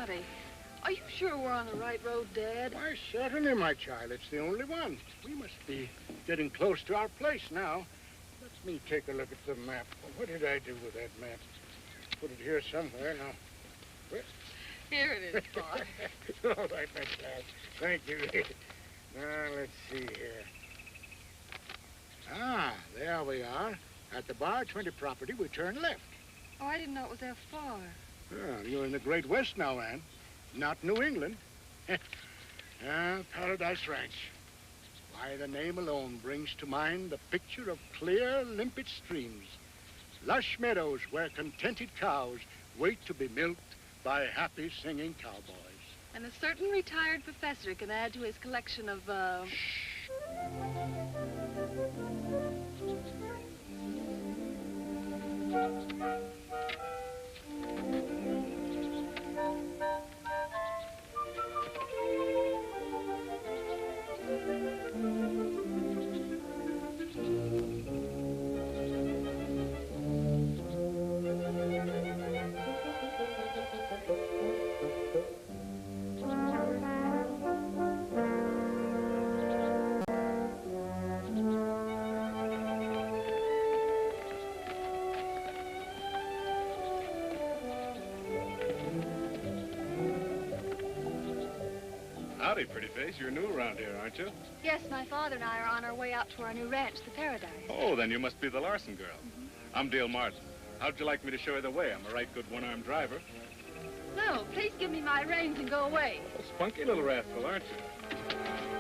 20. Are you sure we're on the right road, Dad? Why, certainly, my child. It's the only one. We must be getting close to our place now. Let me take a look at the map. What did I do with that map? Put it here somewhere now. Where? Here it is, Bob. All right, my child. Thank you. Now, let's see here. Ah, there we are. At the Bar 20 property, we turn left. Oh, I didn't know it was that far. Well, you're in the Great West now, Ann. Not New England. Paradise Ranch. Why, the name alone brings to mind the picture of clear, limpid streams, lush meadows where contented cows wait to be milked by happy, singing cowboys. And a certain retired professor can add to his collection of, Shh. Howdy, pretty face. You're new around here, aren't you? Yes, my father and I are on our way out to our new ranch, the Paradise. Oh, then you must be the Larson girl. I'm Dale Martin. How'd you like me to show you the way? I'm a right good one-armed driver. No, please give me my reins and go away. Oh, spunky little rascal, aren't you?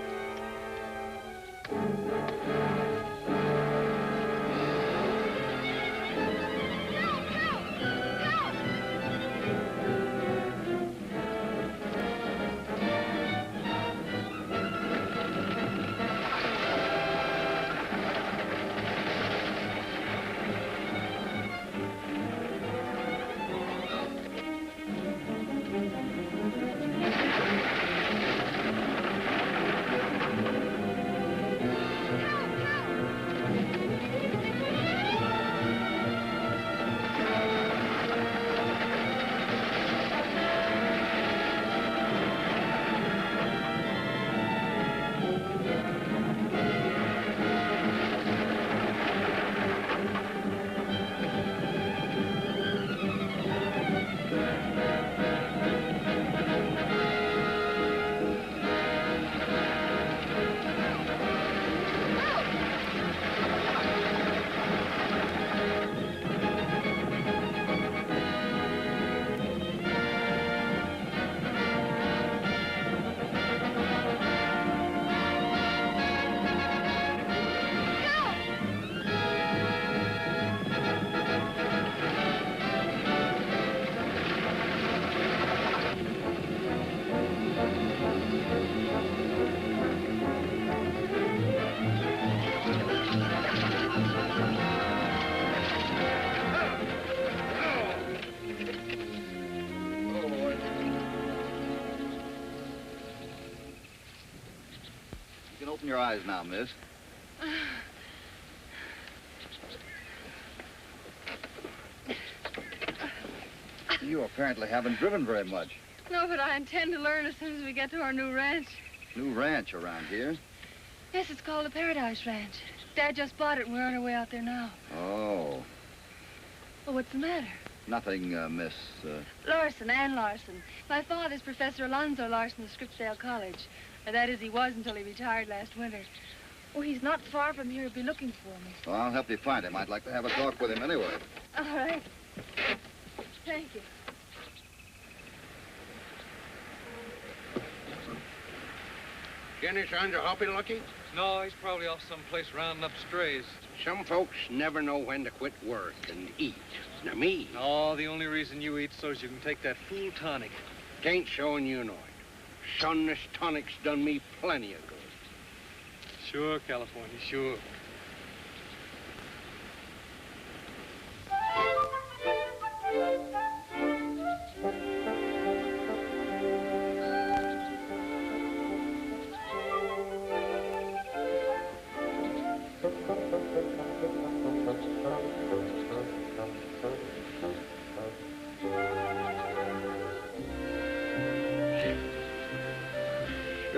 Open your eyes now, miss. You apparently haven't driven very much. No, but I intend to learn as soon as we get to our new ranch. New ranch around here? Yes, it's called the Paradise Ranch. Dad just bought it and we're on our way out there now. Oh. Well, what's the matter? Nothing, miss. Larson, Ann Larson. My father's Professor Alonzo Larson of Scripsdale College. Or that is, he was until he retired last winter. Oh, he's not far from here. He'll be looking for me. Well, I'll help you find him. I'd like to have a talk with him anyway. All right. Thank you. Get any signs of Hoppy looking? No, he's probably off someplace rounding up strays. Some folks never know when to quit work and eat. Now, me, No, the only reason you eat so is you can take that fool tonic. it ain't showing you know it. Son, this tonic's done me plenty of good. Sure, California, sure.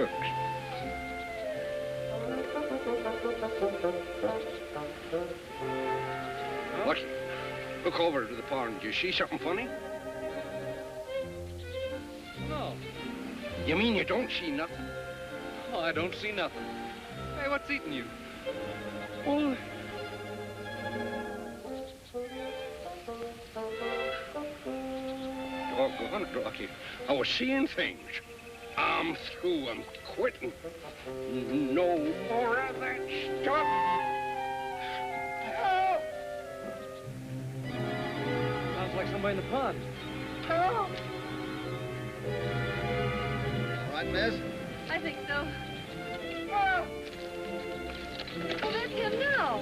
shucks. What? Look over to the pond. Do you see something funny? No. You mean you don't see nothing? Oh, I don't see nothing. Hey, what's eating you? Well, doggone it, Rocky. I was seeing things. I'm through. I'm quitting. No more of that stuff. Sounds like somebody in the pond. All right, miss? I think so. Oh, that's him now.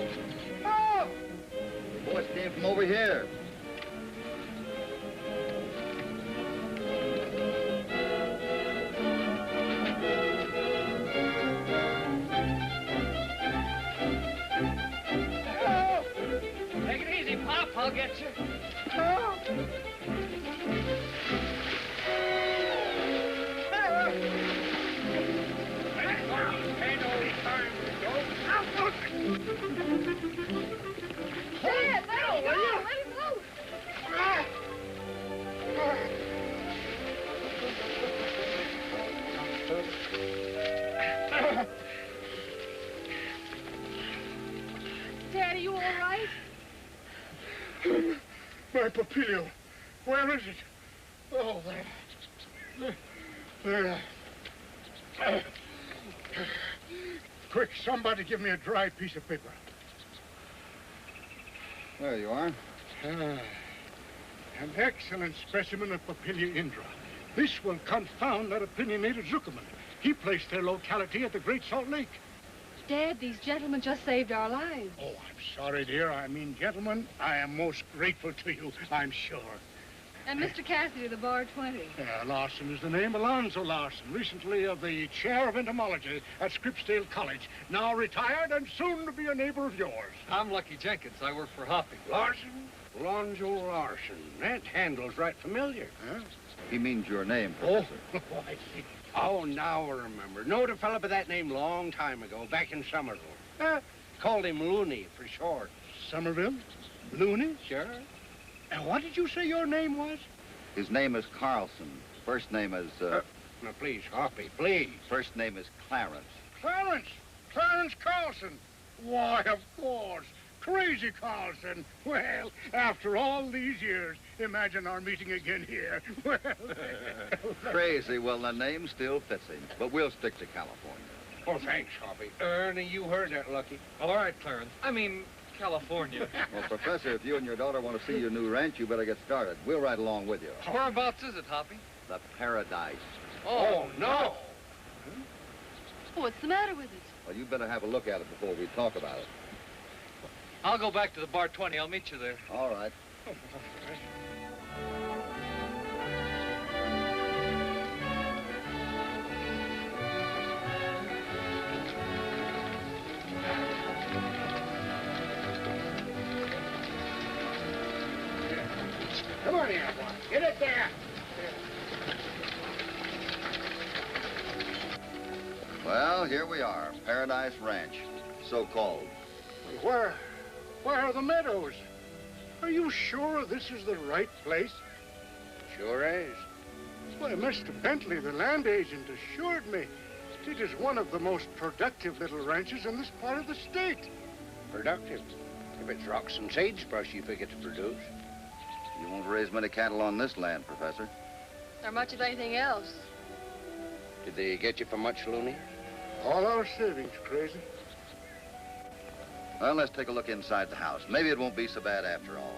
Voice came from over here. Take it easy, Pop. I'll get you. Dad, let him go. Let him go. Dad, are you all right? My Papilio. Where is it? Oh, there. Quick, somebody give me a dry piece of paper. There you are. An excellent specimen of Papilia indra. This will confound that opinionated Zuckerman. He placed their locality at the Great Salt Lake. Dad, these gentlemen just saved our lives. Oh, I'm sorry, dear. I mean, gentlemen, I am most grateful to you, I'm sure. And Mr. Cassidy, the bar 20. Larson is the name, Alonzo Larson, recently of the chair of entomology at Scripsdale College, now retired and soon to be a neighbor of yours. I'm Lucky Jenkins. I work for Hoppy. Larson? Alonzo Larson. That handle's right familiar. Huh? He means your name, Oh, Professor. I see. Oh, now I remember. Knowed a fella by that name long time ago, back in Somerville. Called him Looney for short. Somerville? Looney? Sure. And what did you say your name was? His name is Carlson. First name is, Now, please, Hoppy, please. first name is Clarence. Clarence. Clarence Carlson. Why, of course. Crazy Carlson. Well, after all these years, imagine our meeting again here. Well, Crazy. Well, the name still fits him, but we'll stick to California. Oh, thanks, Hoppy. Ernie, you heard that, Lucky. All right, Clarence. I mean, California. Well, Professor, if you and your daughter want to see your new ranch, you better get started. We'll ride along with you. Whereabouts is it, Hoppy? The Paradise. Oh, no. Oh, what's the matter with it? Well, you better have a look at it before we talk about it. I'll go back to the bar 20. I'll meet you there. All right. come on here, boy. Get it there. Well, here we are. Paradise Ranch. So-called. Where are the meadows? Are you sure this is the right place? Sure is. Why, Mr. Bentley, the land agent, assured me it is one of the most productive little ranches in this part of the state. Productive. If it's rocks and sagebrush you figure to produce. You won't raise many cattle on this land, Professor. Or much of anything else. Did they get you for much, Looney? All our savings, Crazy. Well, let's take a look inside the house. Maybe it won't be so bad after all.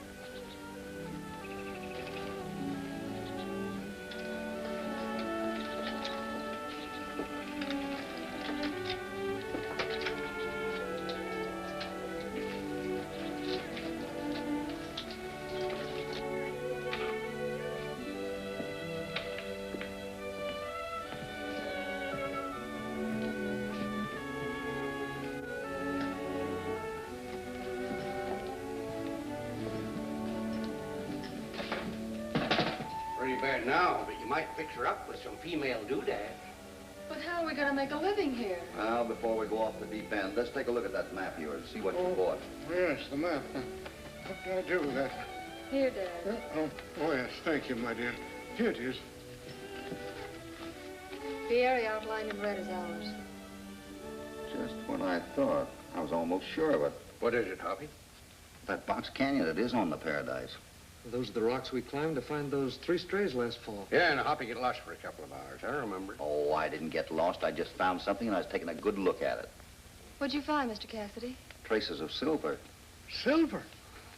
Pretty bad now, but you might fix her up with some female doodads. But how How are we going to make a living here? Well, before we go off the deep end, let's take a look at that map of yours and see what you bought. Yes, the map. What can I do with that? Here, Dad. Oh, yes, thank you, my dear. Here it is. The area outlined in red is ours. Just what I thought. I was almost sure of it. What is it, Hoppy? That box canyon, it is on the Paradise. Those are the rocks we climbed to find those 3 strays last fall. Yeah, and Hoppy get lost for a couple of hours. I remember. Oh, I didn't get lost. I just found something and I was taking a good look at it. What'd you find, Mr. Cassidy? Traces of silver. Silver?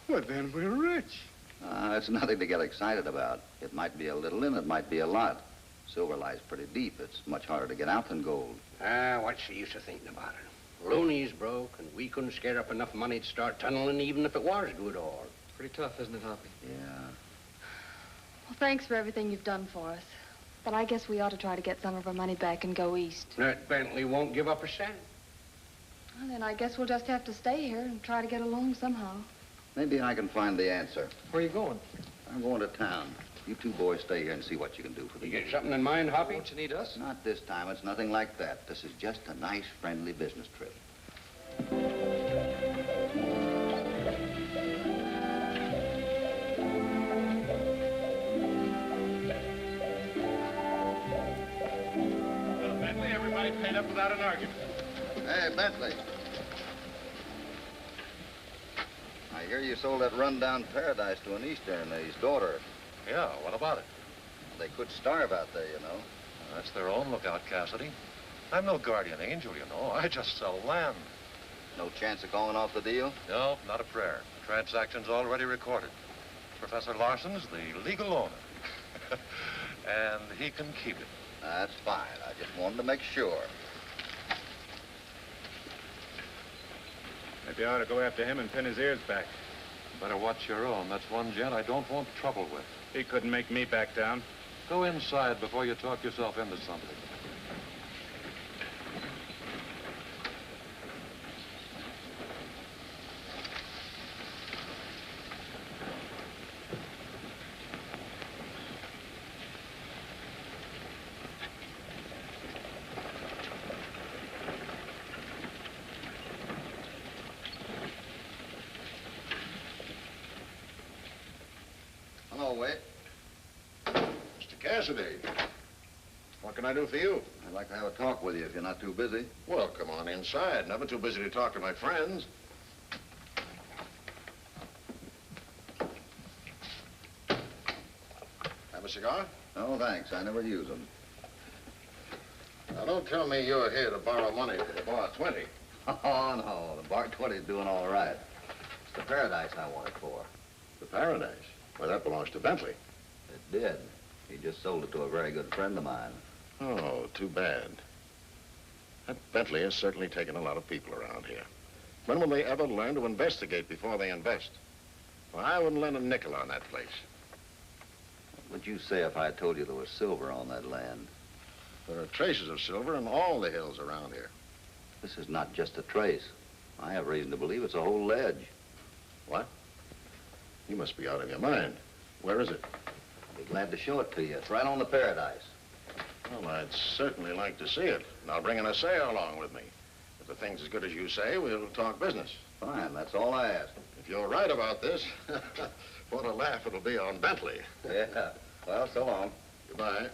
Well, then we're rich. It's nothing to get excited about. It might be a little and it might be a lot. Silver lies pretty deep. It's much harder to get out than gold. What's the use of thinking about it? Looney's broke, and we couldn't scare up enough money to start tunneling even if it was good ore. Pretty tough, isn't it, Hoppy? Yeah. Well, thanks for everything you've done for us. But I guess we ought to try to get some of our money back and go east. That Bentley won't give up a cent. Well, then I guess we'll just have to stay here and try to get along somehow. Maybe I can find the answer. Where are you going? I'm going to town. You 2 boys stay here and see what you can do for the You get something in mind, Hoppy? Don't you need us? Not this time. It's nothing like that. This is just a nice, friendly business trip. Well, Bentley, everybody paid up without an argument. Hey, Bentley. I hear you sold that rundown Paradise to an Eastern, his daughter. Yeah, what about it? They could starve out there, you know. That's their own lookout, Cassidy. I'm no guardian angel, you know. I just sell land. No chance of calling off the deal? No, not a prayer. Transaction's already recorded. Professor Larson's the legal owner. And he can keep it. That's fine. I just wanted to make sure. Maybe I ought to go after him and pin his ears back. Better watch your own. That's one gent I don't want trouble with. He couldn't make me back down. Go inside before you talk yourself into something. Hello, Wade. Mr. Cassidy, what can I do for you? I'd like to have a talk with you if you're not too busy. Well, come on inside. Never too busy to talk to my friends. Have a cigar? No, thanks. I never use them. Now, don't tell me you're here to borrow money for the Bar 20. Oh, no. The Bar 20 is doing all right. It's the Paradise I want it for. The Paradise? Well, that belongs to Bentley. It did. He just sold it to a very good friend of mine. Oh, too bad. That Bentley has certainly taken a lot of people around here. When will they ever learn to investigate before they invest? Well, I wouldn't lend a nickel on that place. What would you say if I told you there was silver on that land? There are traces of silver in all the hills around here. This is not just a trace. I have reason to believe it's a whole ledge. What? You must be out of your mind. Where is it? I'd be glad to show it to you. It's right on the Paradise. Well, I'd certainly like to see it. And I'll bring an assayer along with me. If the thing's as good as you say, we'll talk business. Fine, that's all I ask. If you're right about this, what a laugh it'll be on Bentley. Yeah. Well, so long. Goodbye.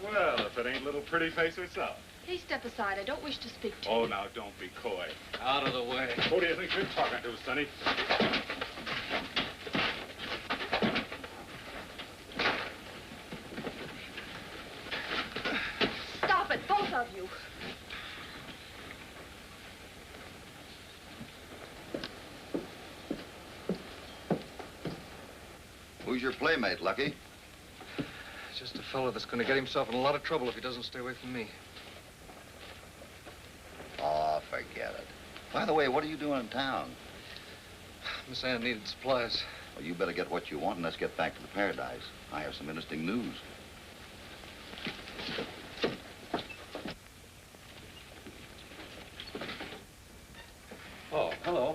Well, if it ain't little pretty face herself. Please step aside. I don't wish to speak to you. Oh, now, don't be coy. Out of the way. Who do you think you're talking to, Sonny? Stop it, both of you. Who's your playmate, Lucky? Just a fellow that's going to get himself in a lot of trouble if he doesn't stay away from me. Oh, forget it. By the way, what are you doing in town? Miss Ann needed supplies. Well, you better get what you want and let's get back to the Paradise. I have some interesting news. Oh, hello.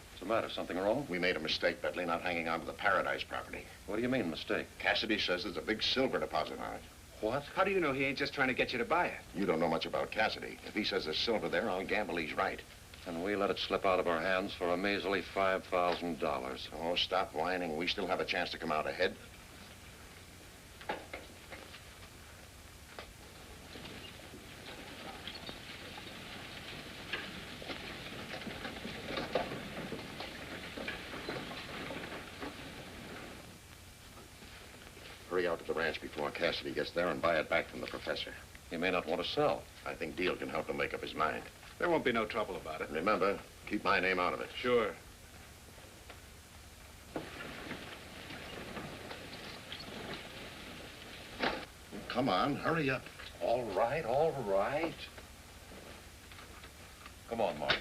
What's the matter? Something wrong? We made a mistake, Bentley, not hanging on to the Paradise property. What do you mean, mistake? Cassidy says there's a big silver deposit on it. What? How do you know he ain't just trying to get you to buy it? You don't know much about Cassidy. If he says there's silver there, I'll gamble he's right. And we let it slip out of our hands for a measly $5,000. Oh, stop whining. We still have a chance to come out ahead. Hurry out to the ranch before Cassidy gets there and buy it back from the professor. He may not want to sell. I think Deal can help him make up his mind. There won't be no trouble about it. Remember, keep my name out of it. Sure. Come on, hurry up. All right, all right. Come on, Martin.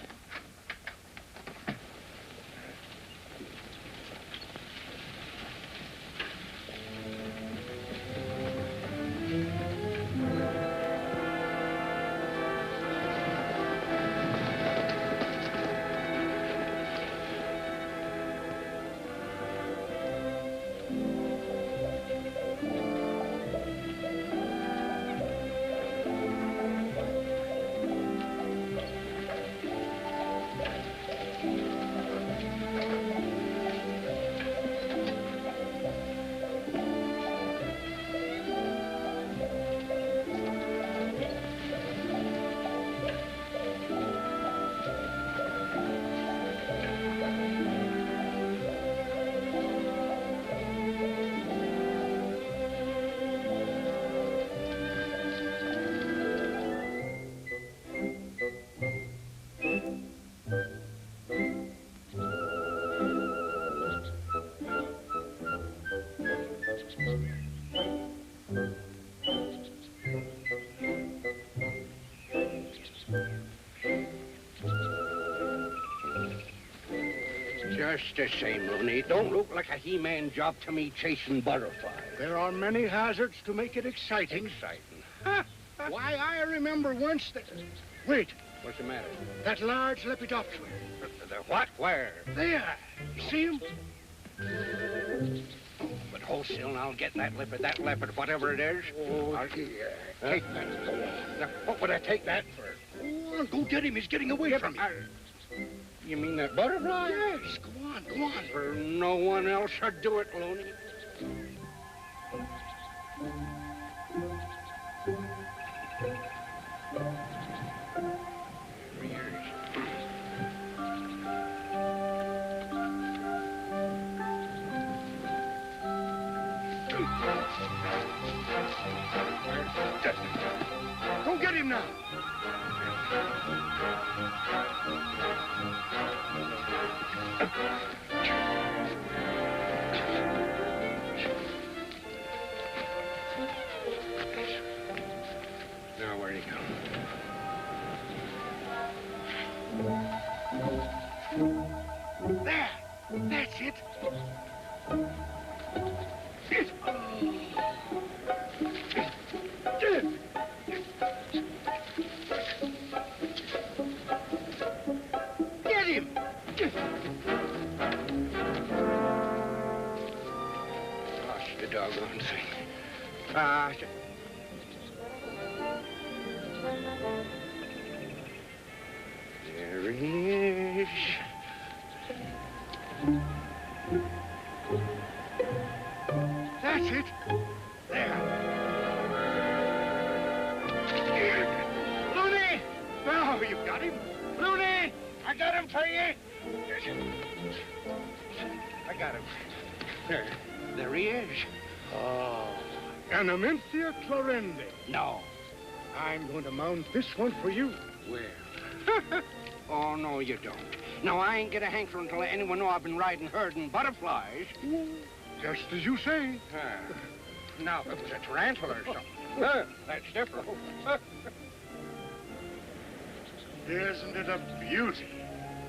Just the same, Looney. It don't look like a He-Man job to me chasing butterflies. There are many hazards to make it exciting. Exciting. Why, I remember once that... Wait, What's the matter? that large lepidoptera. The what? Where? There. You see him? But hold still and I'll get that leopard, whatever it is. I'll take that. Now, what would I take that for? Oh, go get him. He's getting away from you. You mean that butterfly? Yes, go on, go on. For no one else would do it, Looney. Go get him now. Now, where'd he go? There. That's it. Get him. Gosh, the doggone thing. There he is. That's it. There. Looney! Now you've got him. Looney! I got him for you. I got him. There he is. Oh, Anaminthia chlorende. No. I'm going to mount this one for you. Where? Oh, no, you don't. Now, I ain't get a hankering to let anyone know I've been riding herding butterflies. Just as you say. Now, if it was a tarantula or something, that's different. Isn't it a beauty?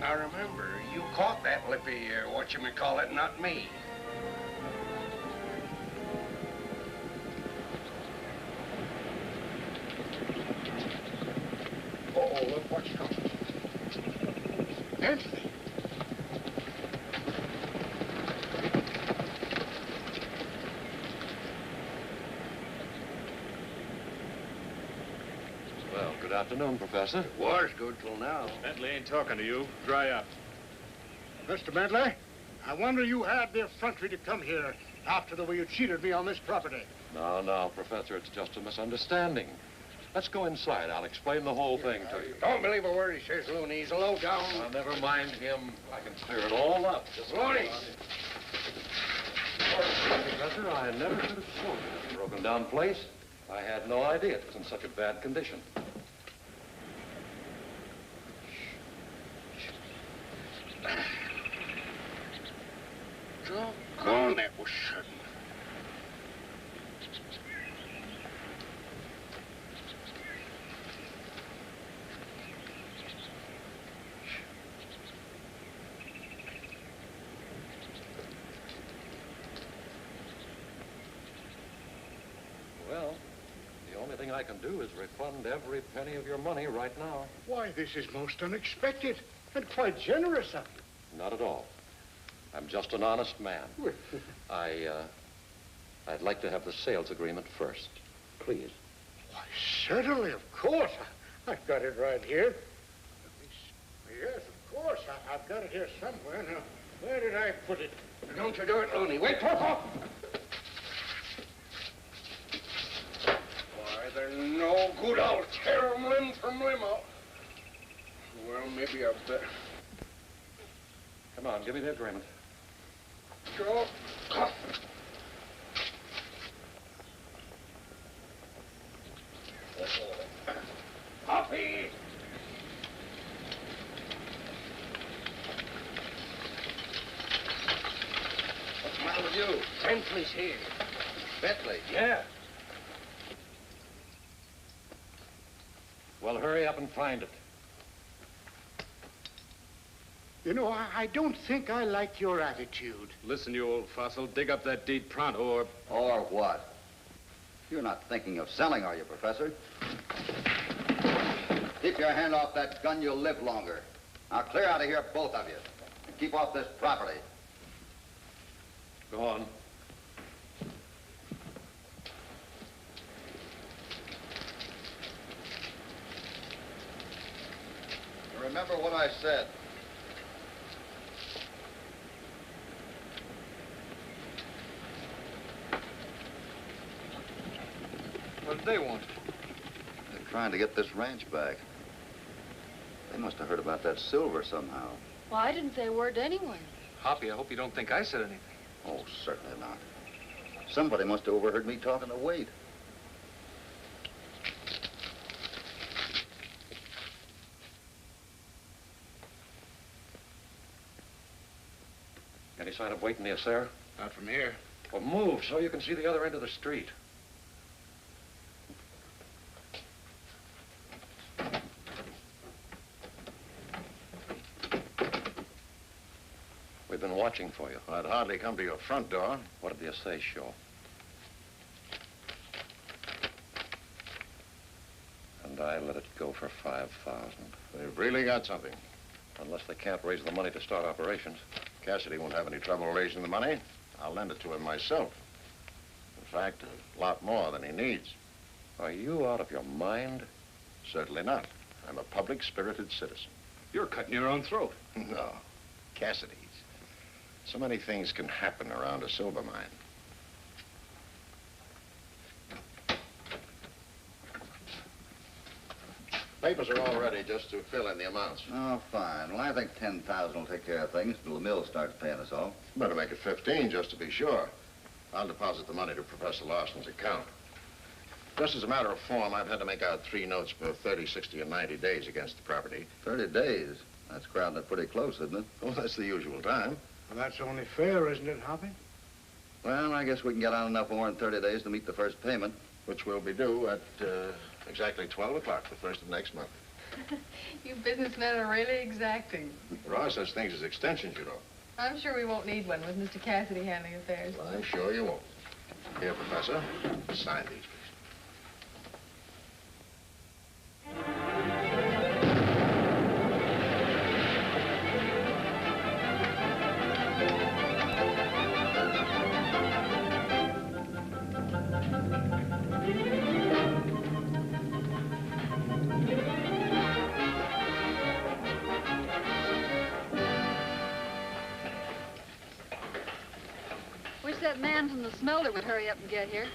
Now remember, you caught that lippy, whatchamacallit, not me. Uh-oh, look what's coming. Bentley. Well, good afternoon, Professor. It was good till now. Bentley ain't talking to you. Dry up. Mr. Bentley, I wonder you had the effrontery to come here after the way you cheated me on this property. No, Professor, it's just a misunderstanding. Let's go inside. I'll explain the whole thing to you. Don't believe a word he says, Looney. He's a low down. Now, never mind him. I can clear it all up. Just Looney! Professor, I never should have sold this broken down place. I had no idea it was in such a bad condition. Doggone, that was sudden. Well, the only thing I can do is refund every penny of your money right now. Why, this is most unexpected and quite generous of you. Not at all. I'm just an honest man. I'd like to have the sales agreement first. Please. Why, certainly, of course. I've got it right here. Yes, of course. I've got it here somewhere. Now, where did I put it? Don't you do it, Looney. Wait, Papa! Why, they're no good. I'll tear 'em limb from limb out. Well, maybe I better. Come on, give me the agreement. Go. Hoppy! What's the matter with you? Bentley's here. Bentley? Yeah. Well, hurry up and find it. You know, I don't think I like your attitude. Listen, you old fossil, dig up that deed pronto or... Or what? You're not thinking of selling, are you, Professor? Keep your hand off that gun, you'll live longer. Now clear out of here, both of you. And keep off this property. Go on. Remember what I said. What did they want? They're trying to get this ranch back. They must have heard about that silver somehow. Well, I didn't say a word to anyone. Hoppy, I hope you don't think I said anything. Oh, certainly not. Somebody must have overheard me talking to Wade. Any sign of waiting near, sir? Not from here. Well, move so you can see the other end of the street. We've been watching for you. I'd hardly come to your front door. What did the assay show? And I let it go for 5,000. They've really got something. Unless they can't raise the money to start operations. Cassidy won't have any trouble raising the money. I'll lend it to him myself. In fact, a lot more than he needs. Are you out of your mind? Certainly not. I'm a public-spirited citizen. You're cutting your own throat. No, Cassidy's. So many things can happen around a silver mine. Papers are all ready just to fill in the amounts. Oh, fine. Well, I think 10,000 will take care of things until the mill starts paying us all. Better make it 15 just to be sure. I'll deposit the money to Professor Larson's account. Just as a matter of form, I've had to make out 3 notes for 30, 60, and 90 days against the property. 30 days. That's crowding it pretty close, isn't it? Well, that's the usual time. Well, that's only fair, isn't it, Hoppy? Well, I guess we can get on enough ore in 30 days to meet the first payment. Which will be due at exactly 12 o'clock, the first of next month. You businessmen are really exacting. There are such things as extensions, you know. I'm sure we won't need one with Mr. Cassidy handling affairs. Well, I'm sure you won't. Here, Professor, sign these, please. Wish that man from the smelter would hurry up and get here.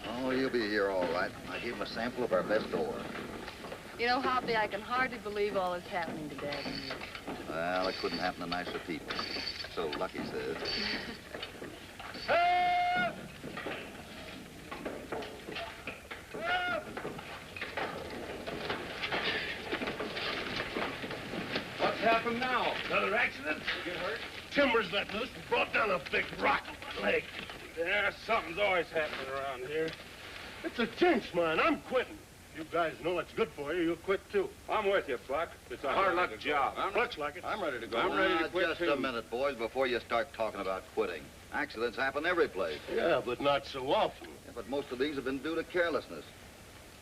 Oh, he'll be here all right. I gave him a sample of our best ore. You know, Hoppy, I can hardly believe all that's happening to Dad and you. Well, it couldn't happen to nicer people. So Lucky says. What's happened now? Another accident? You get hurt? Timber's let loose and brought down a big rock on my leg. Yeah, something's always happening around here. It's a cinch, man. I'm quitting. You guys know it's good for you. You'll quit, too. I'm with you, Buck. It's a hard luck job. Looks like it. I'm ready to go. I'm ready to quit, Just too. a minute, boys, before you start talking about quitting. Accidents happen every place. Yeah, but not so often. Yeah, but most of these have been due to carelessness.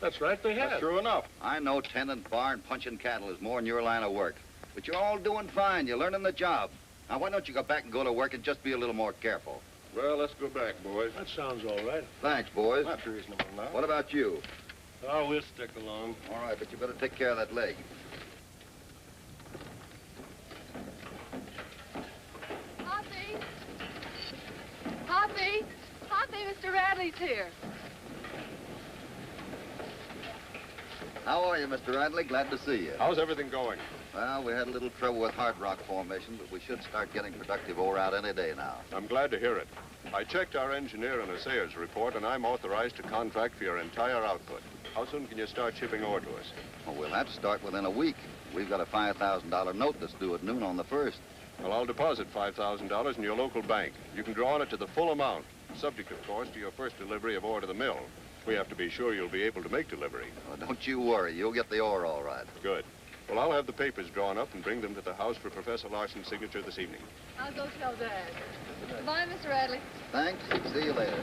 That's right, they have. That's true enough. I know tending bar and punching cattle is more in your line of work. But you're all doing fine. You're learning the job. Now, why don't you go back and go to work and just be a little more careful? Well, let's go back, boys. That sounds all right. Thanks, boys. That's reasonable now. What about you? Oh, we'll stick along. All right, but you better take care of that leg. Hoppy! Hoppy! Hoppy, Mr. Radley's here. How are you, Mr. Radley? Glad to see you. How's everything going? Well, we had a little trouble with hard rock formation, but we should start getting productive ore out any day now. I'm glad to hear it. I checked our engineer and assayer's report, and I'm authorized to contract for your entire output. How soon can you start shipping ore to us? Well, we'll have to start within a week. We've got a $5,000 note that's due at noon on the 1st. Well, I'll deposit $5,000 in your local bank. You can draw on it to the full amount, subject, of course, to your first delivery of ore to the mill. We have to be sure you'll be able to make delivery. Well, don't you worry. You'll get the ore all right. Good. Well, I'll have the papers drawn up and bring them to the house for Professor Larson's signature this evening. I'll go tell Dad. Goodbye, Mr. Radley. Thanks. See you later.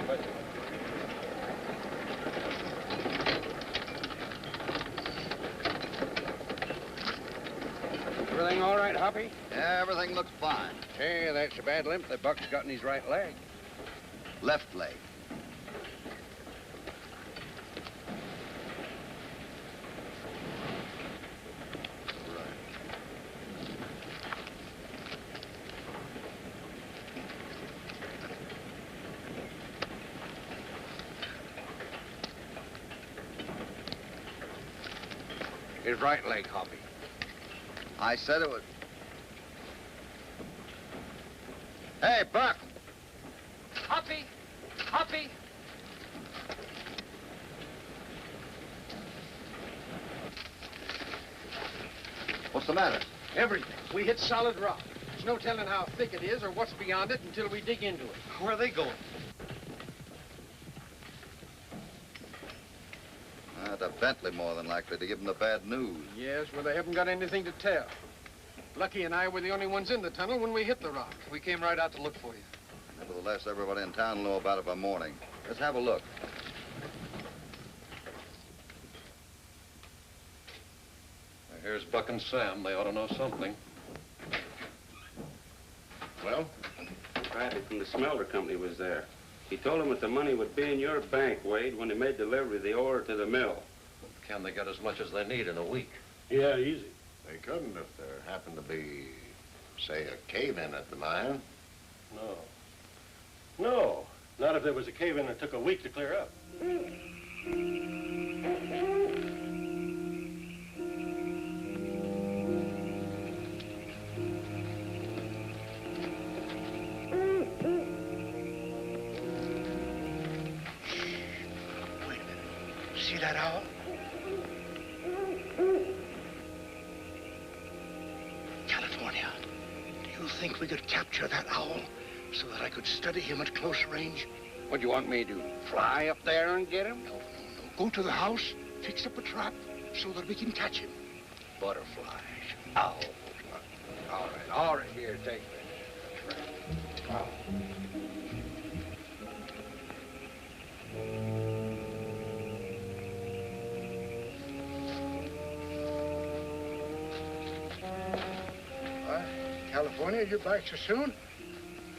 Everything all right, Hoppy? Yeah, everything looks fine. Hey, that's a bad limp that Buck's got in his right leg. Left leg. His right leg, Hoppy. I said it was... Hey, Buck! Hoppy! Hoppy! What's the matter? Everything. We hit solid rock. There's no telling how thick it is or what's beyond it until we dig into it. Where are they going? The Bentley, more than likely, to give them the bad news. Yes, well, they haven't got anything to tell. Lucky and I were the only ones in the tunnel when we hit the rock. We came right out to look for you. Nevertheless, everybody in town will know about it by morning. Let's have a look. Here's Buck and Sam. They ought to know something. Well? Bradley from the smelter company was there. He told him that the money would be in your bank, Wade, when they made delivery of the ore to the mill. Can they get as much as they need in a week? Yeah, easy. They couldn't if there happened to be, say, a cave-in at the mine. No. No. Not if there was a cave-in that took a week to clear up. See that owl? California, do you think we could capture that owl so that I could study him at close range. What do you want me to do? Fly up there and get him? No. Go to the house, fix up a trap, so that we can catch him. Butterflies. Oh. All right, here, take it. Oh. California, you're back so soon?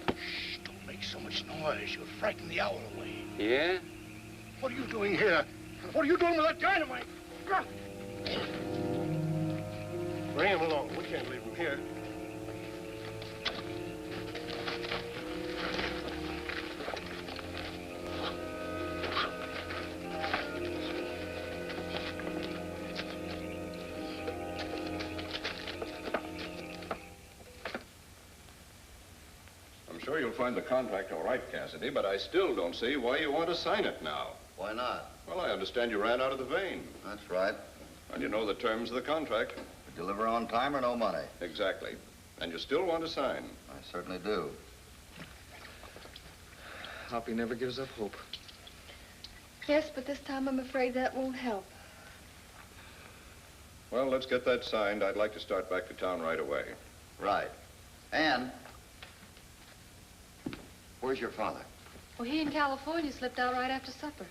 Shh, don't make so much noise. You'll frighten the owl away. Yeah? What are you doing here? What are you doing with that dynamite? Bring him along. We can't leave him here. I'm sure you'll find the contract all right, Cassidy, but I still don't see why you want to sign it now. Why not? Well, I understand you ran out of the vein. That's right. And you know the terms of the contract. Deliver on time or no money. Exactly. And you still want to sign. I certainly do. Hoppy never gives up hope. Yes, but this time I'm afraid that won't help. Well, let's get that signed. I'd like to start back to town right away. Right. And where's your father? Well, he in California slipped out right after supper.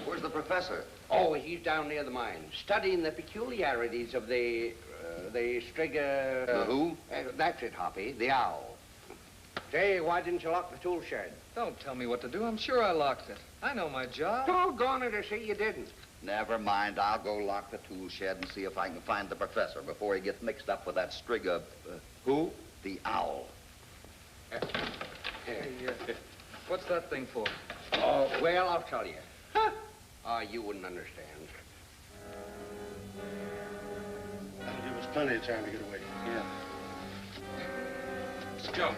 Where's the professor? Oh, he's down near the mine, studying the peculiarities of the striga... The who? That's it, Hoppy, the owl. Say, why didn't you lock the tool shed? Don't tell me what to do. I'm sure I locked it. I know my job. Doggone it, I see you didn't. Never mind. I'll go lock the tool shed and see if I can find the professor before he gets mixed up with that striga... who? The owl. Hey, what's that thing for? Oh, well, I'll tell you. You wouldn't understand. That'll give us plenty of time to get away. Yeah. Let's go.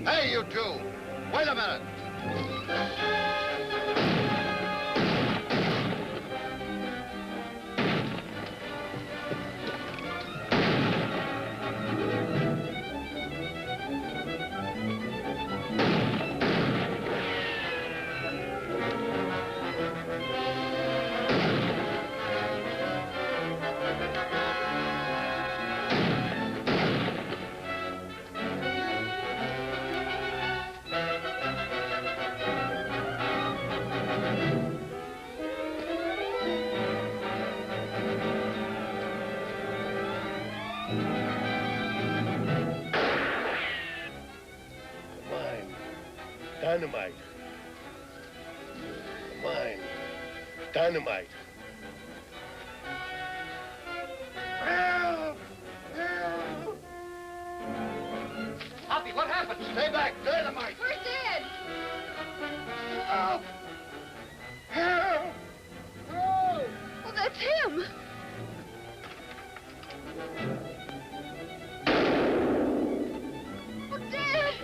Hey, you two! Wait a minute! Dynamite. Mine. Dynamite. Help! Help! Hoppy, what happened? Stay back. Dynamite. We're dead. Help! Help! Oh, that's him. Oh, Dad.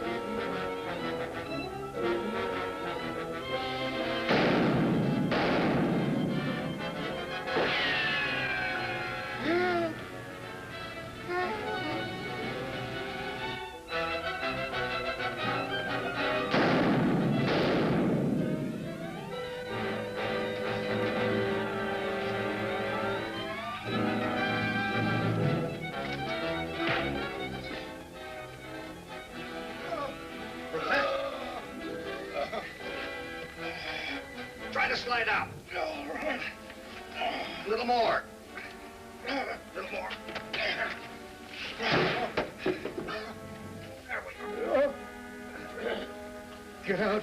Try to slide out. All right. A little more. A little more. There we go. Get out.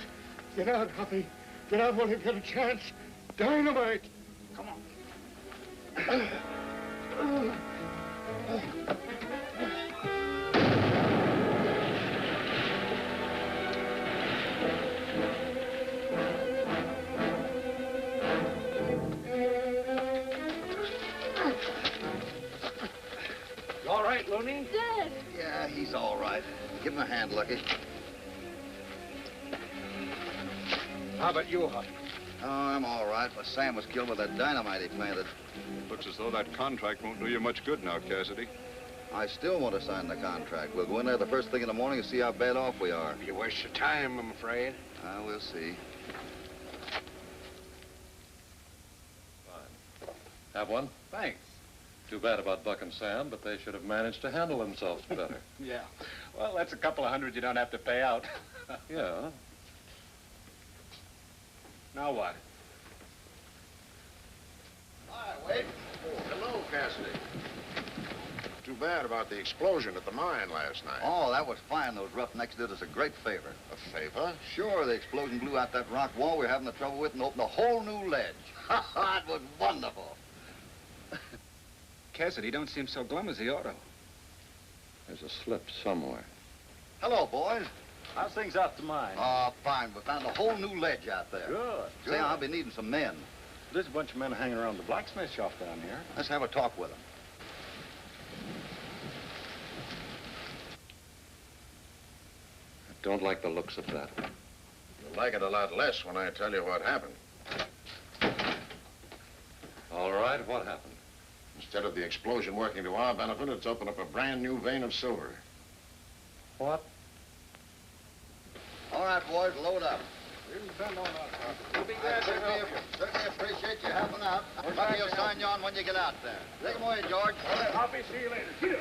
Get out, Hoppy. Get out while you get a chance. Dynamite. Come on. Tony? Dad! Yeah, he's all right. Give him a hand, Lucky. How about you, Huck? Oh, I'm all right, but Sam was killed with that dynamite he planted. Looks as though that contract won't do you much good now, Cassidy. I still want to sign the contract. We'll go in there the first thing in the morning and see how bad off we are. You waste your time, I'm afraid. We'll see. Fine. Have one? Thanks. Too bad about Buck and Sam, but they should have managed to handle themselves better. Yeah. Well, that's a couple of $100 you don't have to pay out. Yeah. Now what? Hi, Wade. Oh, hello, Cassidy. Too bad about the explosion at the mine last night. Oh, that was fine. Those roughnecks did us a great favor. A favor? Sure, the explosion blew out that rock wall we were having the trouble with and opened a whole new ledge. Ha ha, it was wonderful. Cassidy don't seem so glum as he ought to. There's a slip somewhere. Hello, boys. How's things out the mine? Oh, fine. We found a whole new ledge out there. Good. Say, I'll be needing some men. There's a bunch of men hanging around the blacksmith shop down here. Let's have a talk with them. I don't like the looks of that. You'll like it a lot less when I tell you what happened. All right, what happened? Instead of the explosion working to our benefit, it's opened up a brand new vein of silver. What? All right, boys, load up. We'll be glad to help you. Certainly appreciate you helping out. Bucky will sign you on when you get out there. Take him away, George. All right, Hoppy, see you later. Here.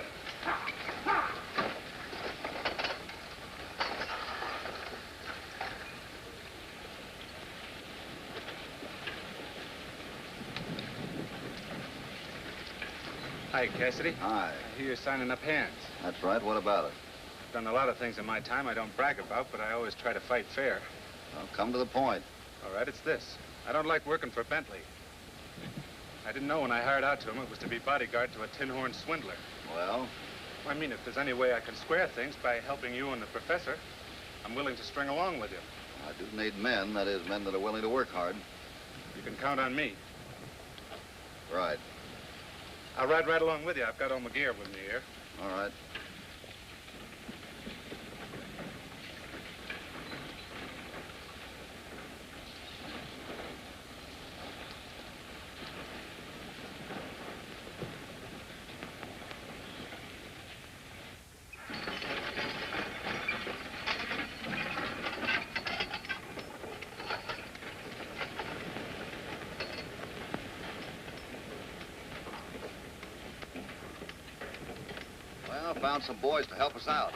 Hi, Cassidy. Hi. I hear you're signing up hands. That's right. What about it? I've done a lot of things in my time I don't brag about, but I always try to fight fair. Well, come to the point. All right, it's this. I don't like working for Bentley. I didn't know when I hired out to him it was to be bodyguard to a tin-horn swindler. Well? I mean, if there's any way I can square things by helping you and the professor, I'm willing to string along with you. I do need men, that is, men that are willing to work hard. You can count on me. Right. I'll ride right along with you. I've got all my gear with me here. All right. Found some boys to help us out.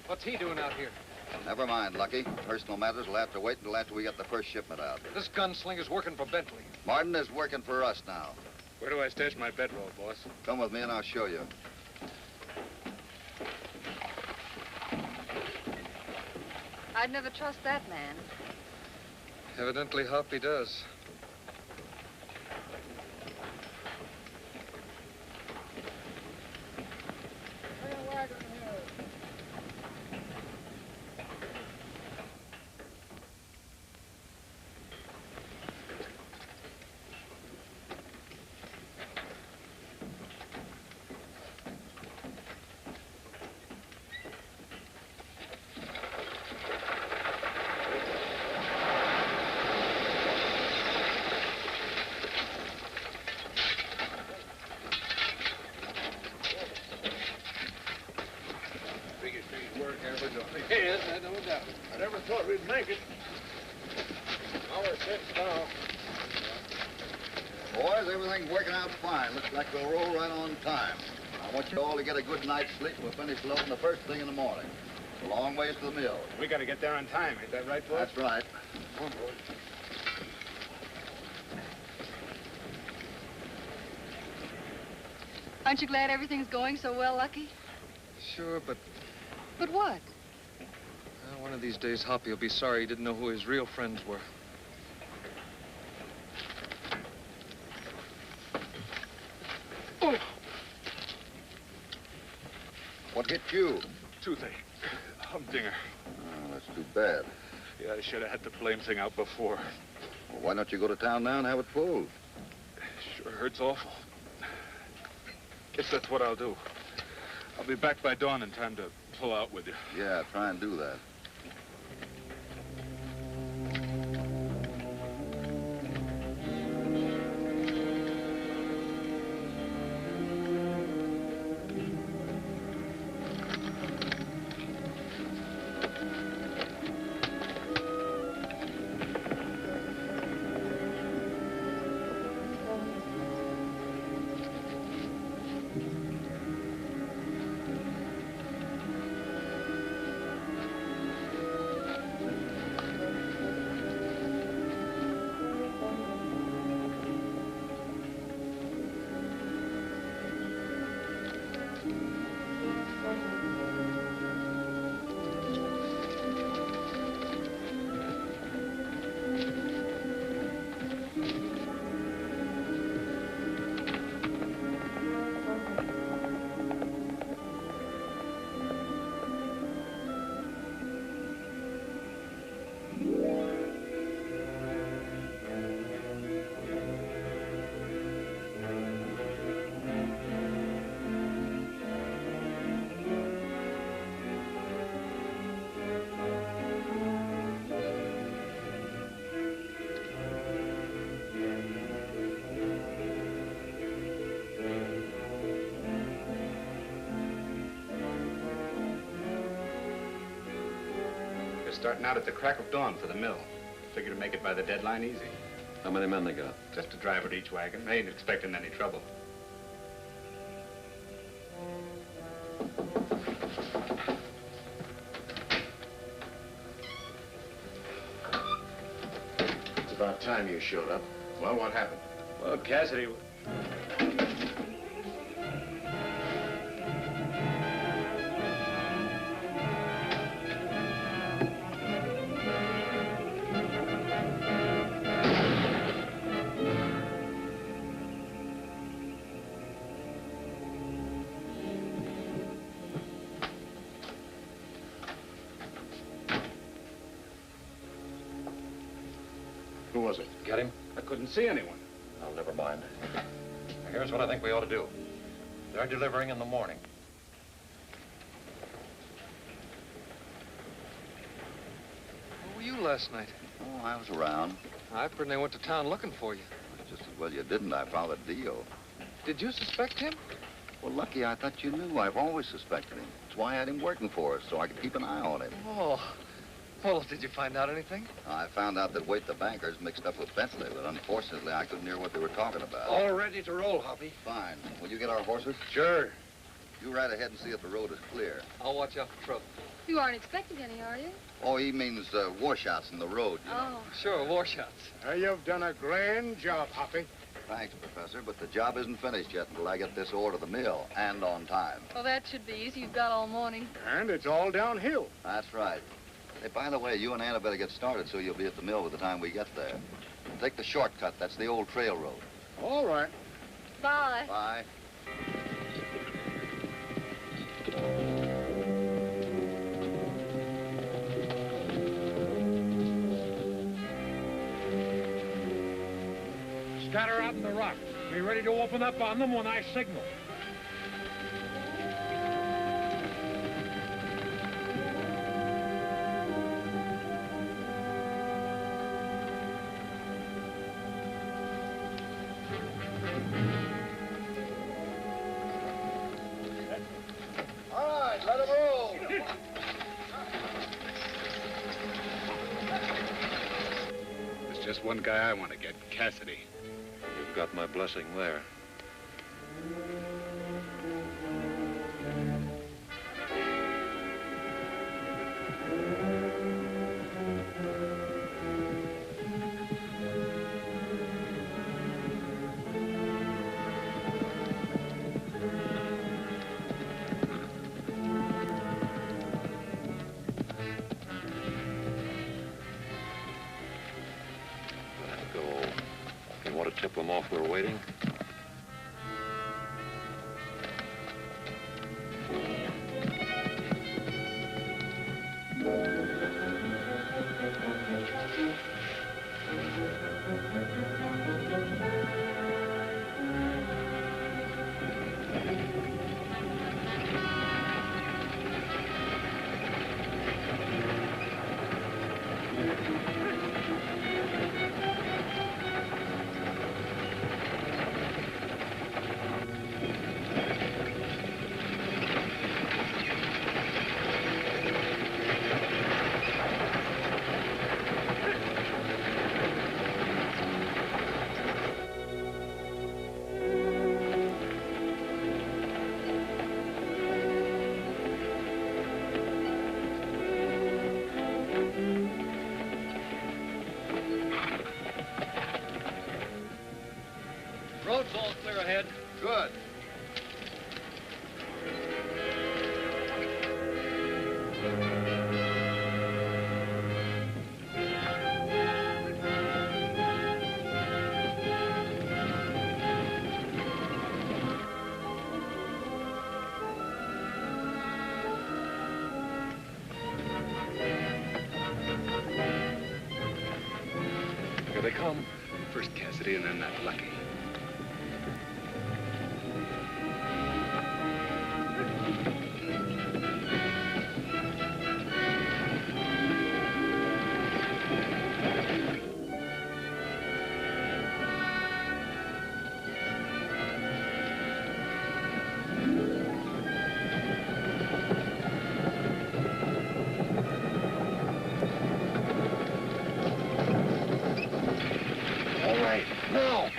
What's he doing out here? Never mind, Lucky. Personal matters will have to wait until after we get the first shipment out. This gunslinger's working for Bentley. Martin is working for us now. Where do I stash my bedroll, boss? Come with me and I'll show you. I'd never trust that man. Evidently, Hoppy does. Yes, I no doubt. I never thought we'd make it. Our set's down. Boys, everything's working out fine. Looks like we'll roll right on time. I want you all to get a good night's sleep. We'll finish loading the first thing in the morning. It's a long ways to the mill. We got to get there on time. Ain't that right, boss? That's right. Come on, boys. Aren't you glad everything's going so well, Lucky? Sure, but But what? one of these days, Hoppy will be sorry he didn't know who his real friends were. Oh. What hit you? Toothache. Humdinger. Oh, that's too bad. Yeah, I should have had the blame thing out before. Well, why don't you go to town now and have it pulled? Sure hurts awful. Guess that's what I'll do. I'll be back by dawn in time to pull out with you. Yeah, try and do that. Starting out at the crack of dawn for the mill. Figure to make it by the deadline easy. How many men they got? Just a driver to each wagon. They ain't expecting any trouble. It's about time you showed up. Well, what happened? Well, Cassidy... Who was it? Get him? I couldn't see anyone. Oh, never mind. Here's what I think we ought to do. They're delivering in the morning. Where were you last night? Oh, I was around. I've heard they went to town looking for you. Just as well you didn't. I found a deal. Did you suspect him? Well, lucky I thought you knew. I've always suspected him. That's why I had him working for us, so I could keep an eye on him. Oh. Well, did you find out anything? I found out that Waite the banker's mixed up with Bentley, but unfortunately I couldn't hear what they were talking about. All ready to roll, Hoppy. Fine. Will you get our horses? Sure. You ride ahead and see if the road is clear. I'll watch out for trouble. You aren't expecting any, are you? Oh, he means washouts in the road, you know. Oh. Sure, washouts. You've done a grand job, Hoppy. Thanks, Professor, but the job isn't finished yet until I get this ore to the mill, and on time. Well, that should be easy. You've got all morning. And it's all downhill. That's right. Hey, by the way, you and Anna better get started so you'll be at the mill by the time we get there. Take the shortcut. That's the old trail road. All right. Bye. Bye. Scatter out in the rock. Be ready to open up on them when I signal. All right, let it roll. There's just one guy I want to get, Cassidy. You've got my blessing there. Tip them off we're waiting. Go ahead. Good. Here they come. First Cassidy and then that Lucky. All right, now.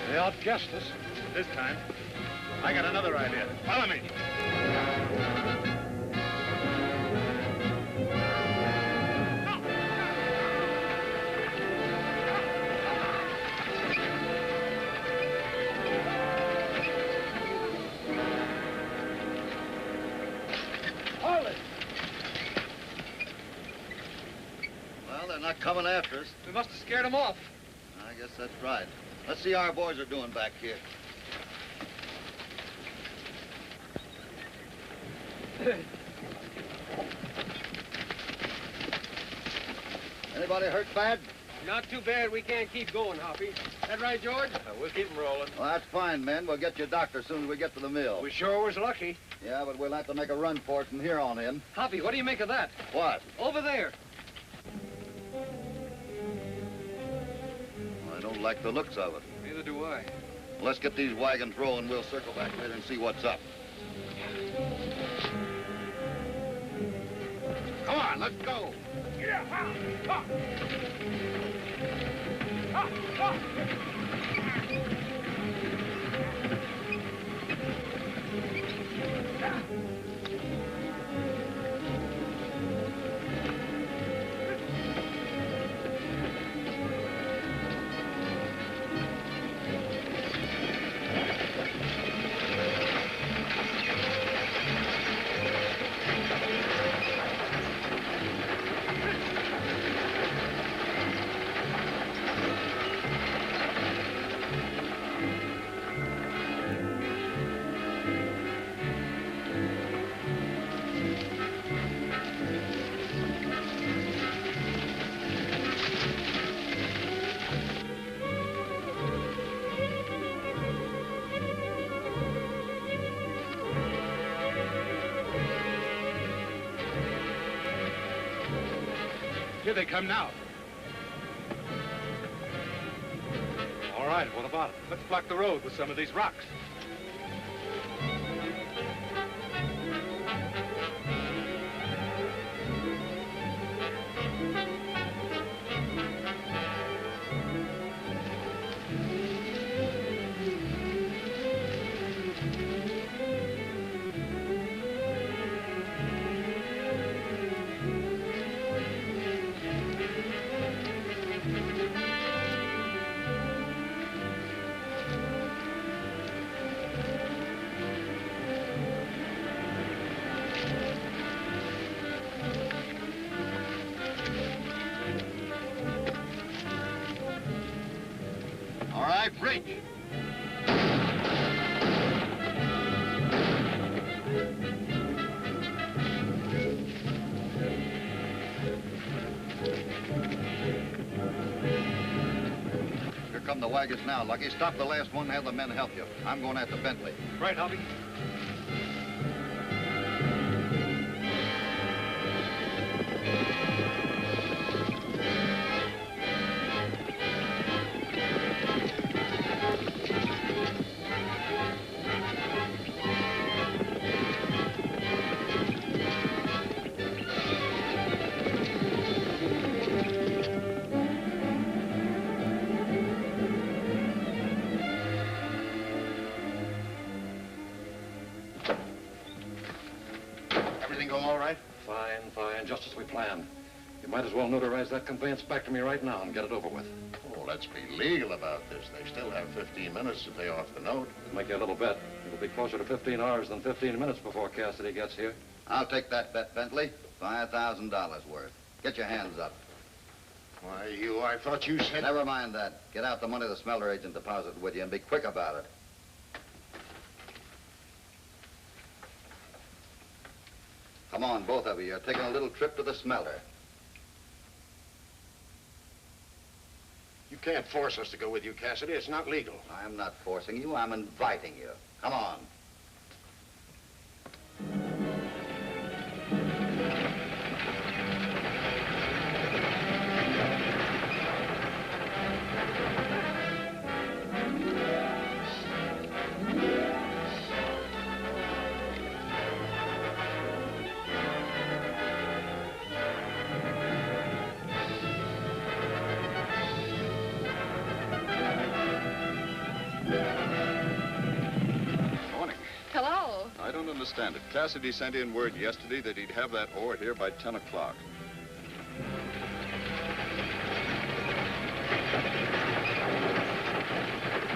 They outguessed us. This time, I got another idea. Follow me. Well, they're not coming after us. We must have scared them off. I guess that's right. Let's see how our boys are doing back here. Anybody hurt bad? Not too bad. We can't keep going, Hoppy. That right, George? We'll keep them rolling. Well, that's fine, men. We'll get you a doctor as soon as we get to the mill. We sure was lucky. Yeah, but we'll have to make a run for it from here on in. Hoppy, what do you make of that? What? Over there. I don't like the looks of it. Neither do I. Let's get these wagons rolling. We'll circle back later and see what's up. Come on, let's go. Here they come now. All right, what about it? Let's block the road with some of these rocks. All right, reach. Here come the wagons now, Lucky. Stop the last one and have the men help you. I'm going after Bentley. Right, Hoppy. Everything go all right? Fine, fine, just as we planned. You might as well notarize that conveyance back to me right now and get it over with. Oh, let's be legal about this. They still have 15 minutes to pay off the note. Make you a little bet. It'll be closer to 15 hours than 15 minutes before Cassidy gets here. I'll take that bet, Bentley. $5,000 worth. Get your hands up. Why, I thought you said... Never mind that. Get out the money the smelter agent deposited with you and be quick about it. Come on, both of you. You're taking a little trip to the smelter. You can't force us to go with you, Cassidy. It's not legal. I'm not forcing you. I'm inviting you. Come on. Hello. I don't understand it. Cassidy sent in word yesterday that he'd have that ore here by 10 o'clock.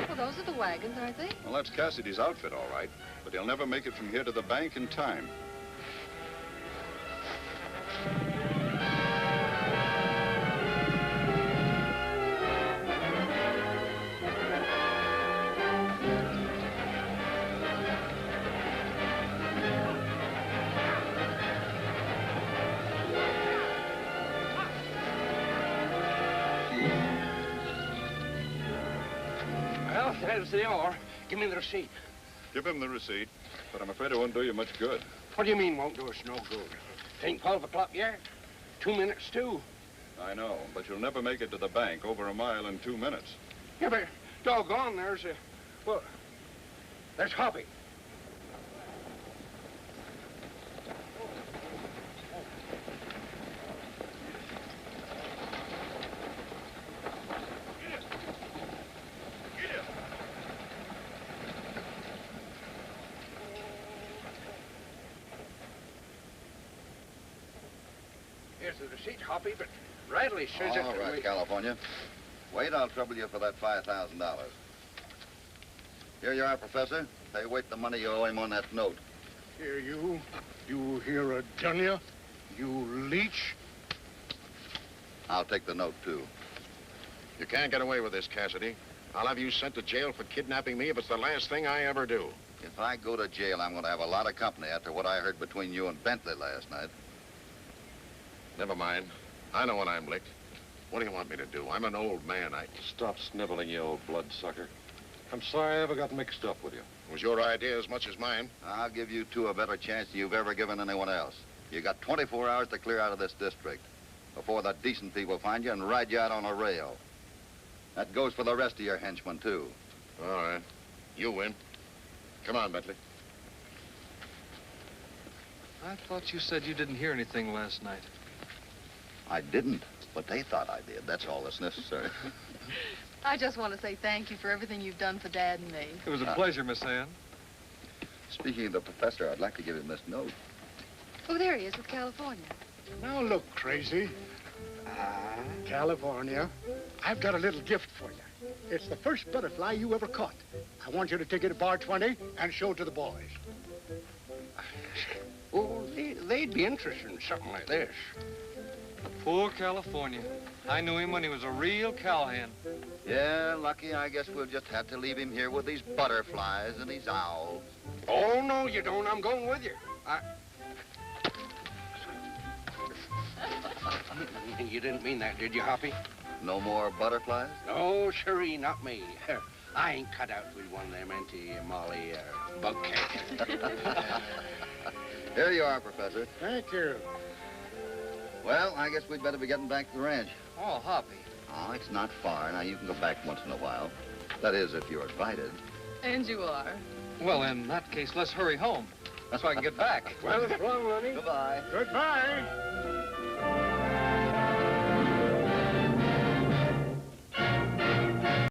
Well, those are the wagons, aren't they? Well, that's Cassidy's outfit, all right. But he'll never make it from here to the bank in time. Well, there's the ore. Give me the receipt. Give him the receipt, but I'm afraid it won't do you much good. What do you mean won't do us no good? It ain't 12 o'clock yet. 2 minutes, too. I know, but you'll never make it to the bank over a mile in 2 minutes. Yeah, but doggone, there's a... Well, there's Hoppy. Here's the receipt, Hoppy, but Radley says All right, California. Wait, I'll trouble you for that $5,000. Here you are, Professor. Pay Wait the money you owe him on that note. Here, you. You hear a done ya? You leech. I'll take the note, too. You can't get away with this, Cassidy. I'll have you sent to jail for kidnapping me if it's the last thing I ever do. If I go to jail, I'm going to have a lot of company after what I heard between you and Bentley last night. Never mind. I know when I'm licked. What do you want me to do? I'm an old man. Stop sniveling, you old bloodsucker. I'm sorry I ever got mixed up with you. It was your idea as much as mine. I'll give you two a better chance than you've ever given anyone else. You got 24 hours to clear out of this district. before the decent people find you and ride you out on a rail. That goes for the rest of your henchmen, too. All right. You win. Come on, Bentley. I thought you said you didn't hear anything last night. I didn't, but they thought I did. That's all that's necessary. I just want to say thank you for everything you've done for Dad and me. It was a pleasure, Miss Ann. Speaking of the professor, I'd like to give him this note. Oh, there he is with California. Now look, Crazy. California, I've got a little gift for you. It's the first butterfly you ever caught. I want you to take it to Bar 20 and show it to the boys. Oh, they'd be interested in something like this. Poor California. I knew him when he was a real cowhand. Yeah, Lucky, I guess we'll just have to leave him here with these butterflies and these owls. Oh, no, you don't. I'm going with you. You didn't mean that, did you, Hoppy? No more butterflies? No, sirree, not me. I ain't cut out with one of them anti-molly bug cakes. Here you are, Professor. Thank you. Well, I guess we'd better be getting back to the ranch. Oh, Hoppy. Oh, it's not far. Now, you can go back once in a while. That is, if you're invited. And you are. Well, in that case, let's hurry home so I can get back. Well, so long, Lonnie. Goodbye. Goodbye.